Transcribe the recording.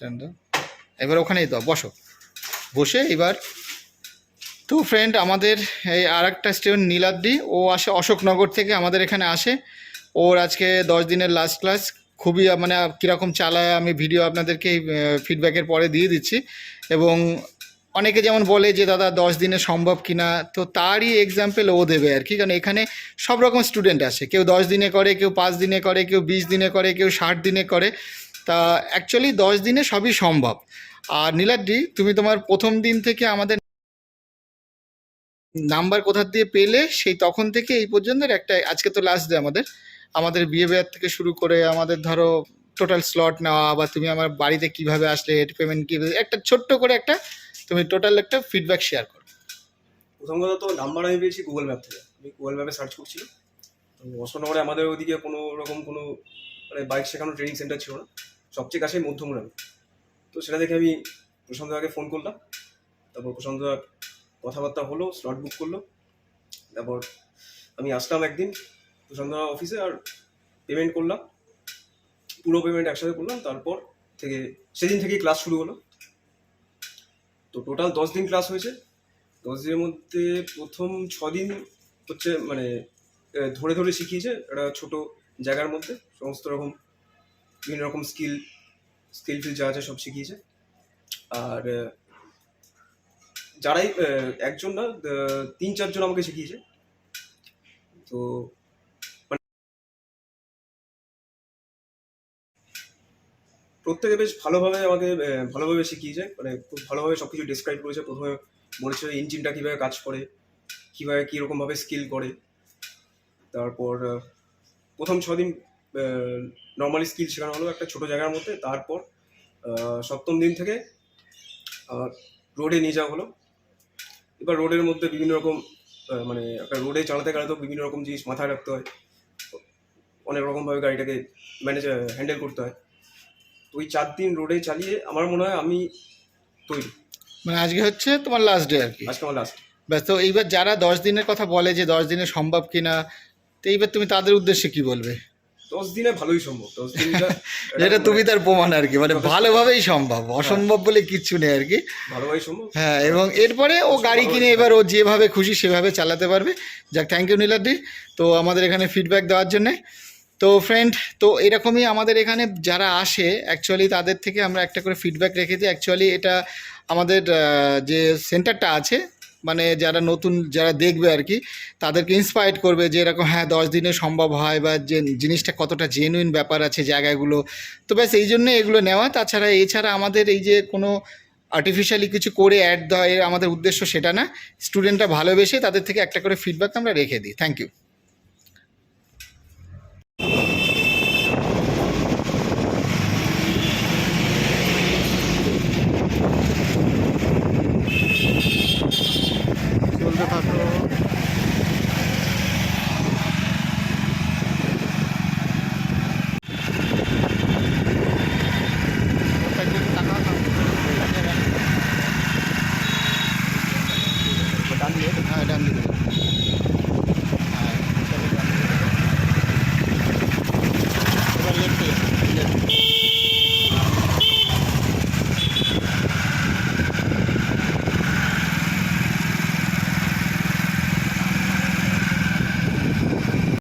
স্ট্যান্ডটা এবার ওখানেই দাও, বসো, বসে এবার। তো ফ্রেন্ড, আমাদের এই আর একটা স্টুডেন্ট নীলাদ্রি, ও আসে অশোকনগর থেকে, আমাদের এখানে আসে। ওর আজকে 10 দিনের লাস্ট ক্লাস। খুবই মানে কীরকম চালায় আমি ভিডিও আপনাদেরকে ফিডব্যাকের পরে দিয়ে দিচ্ছি। এবং অনেকে যেমন বলে যে দাদা 10 দিনে সম্ভব কিনা, তো তারই এক্সাম্পল ও দেবে আর কি। কারণ এখানে সব রকম স্টুডেন্ট আসে, কেউ 10 দিনে করে, কেউ 5 দিনে করে, কেউ 20 দিনে করে, কেউ 60 দিনে করে। তা অ্যাকচুয়ালি 10 দিনে সবই সম্ভব। আর নীলাদ্রি, তুমি তোমার প্রথম দিন থেকে আমাদের নাম্বার কোথা দিয়ে পেলে, সেই তখন থেকে এই পর্যন্ত একটা, আজকে তো লাস্ট ডে আমাদের, আমাদের বিহেভিয়ার থেকে শুরু করে আমাদের ধরো টোটাল স্লট নেওয়া, বা তুমি আমার বাড়িতে কিভাবে আসলে, পেমেন্ট কীভাবে, একটা ছোট্ট করে একটা তুমি টোটাল একটা ফিডব্যাক শেয়ার করো। প্রথম কথা তো নাম্বার আমি পেয়েছি গুগল ম্যাপ থেকে। আমি গুগল ম্যাপে সার্চ করছিলাম। তো অশোকনগরে আমাদের ওইদিকে কোনো রকম কোনো মানে বাইক শেখানোর ট্রেনিং সেন্টার ছিল না, সবচেয়ে কাছে মধ্যমগ্রামে। তো সেটা দেখে আমি প্রশান্তদাকে ফোন করলাম। তারপর প্রশান্তদা কথাবার্তা হলো, স্লট বুক করলো। তারপর আমি আসলাম একদিন প্রশান্তদা অফিসে, আর পেমেন্ট করলাম, পুরো পেমেন্ট একসাথে করলাম। তারপর থেকে সেদিন থেকেই ক্লাস শুরু হলো। তো টোটাল 10 দিন ক্লাস হয়েছে। 10 দিনের মধ্যে প্রথম 6 দিন হচ্ছে মানে ধরে ধরে শিখিয়েছে একটা ছোট জায়গার মধ্যে, সমস্ত রকম বিভিন্ন রকম স্কিল ফিল যা আছে সব শিখিয়েছে। আর যারাই একজন না 3-4 জন আমাকে শিখিয়েছে। তো প্রত্যেকে বেশ ভালোভাবে শিখিয়েছে, মানে খুব ভালোভাবে সবকিছু ডিসক্রাইব করেছে। প্রথমে বলেছে ইঞ্জিনটা কীভাবে কাজ করে, কীভাবে কীরকমভাবে স্কিল করে। তারপর প্রথম 6 দিন নর্মালি স্কিল শেখানো হলো একটা ছোটো জায়গার মধ্যে। তারপর 7ম দিন থেকে রোডে নিয়ে যাওয়া হলো। এবার রোডের মধ্যে বিভিন্ন রকম মানে একটা রোডে চালাতে গেলে তো বিভিন্ন রকম জিনিস মাথায় রাখতে হয়, অনেক রকমভাবে গাড়িটাকে হ্যান্ডেল করতে হয়। তো ওই 4 দিন রোডে চালিয়ে আমার মনে হয় আমি তৈরি। মানে আজকে হচ্ছে তোমার লাস্ট ডে আর কি? আজকে আমার লাস্ট। ব্যাস। তো এইবার যারা 10 দিনের কথা বলে যে 10 দিনে সম্ভব কিনা, তো এইবার তুমি তাদের উদ্দেশ্যে কি বলবে? 10 দিনে ভালোই সম্ভব। 10 দিনটা যেটা তুমি তার প্রমাণ আর কি, মানে ভালোভাবেই সম্ভব, অসম্ভব বলে কিচ্ছু নেই আর কি, ভালোভাবেই সম্ভব। হ্যাঁ। এবং এরপরে ও গাড়ি কিনে এবার ও যেভাবে খুশি সেভাবে চালাতে পারবে। যাক, থ্যাংক ইউ নীলাদ্রি, তো আমাদের এখানে ফিডব্যাক দেওয়ার জন্যে। তো ফ্রেন্ড, তো এরকমই আমাদের এখানে যারা আসে অ্যাকচুয়ালি তাদের থেকে আমরা একটা করে ফিডব্যাক রেখে দিই। অ্যাকচুয়ালি এটা আমাদের যে সেন্টারটা আছে, মানে যারা নতুন যারা দেখবে আর কি, তাদেরকে ইন্সপায়ার্ড করবে যে এরকম হ্যাঁ 10 দিনে সম্ভব হয়, বা যে জিনিসটা কতটা জেনুইন ব্যাপার আছে জায়গাগুলো। তো ব্যাস এই জন্য এগুলো নেওয়া। তাছাড়া এছাড়া আমাদের এই যে কোনো আর্টিফিশিয়ালি কিছু করে অ্যাড দেওয়া, এর আমাদের উদ্দেশ্য সেটা না। স্টুডেন্টরা ভালোবেসে তাদের থেকে একটা করে ফিডব্যাক আমরা রেখে দিই। Thank you.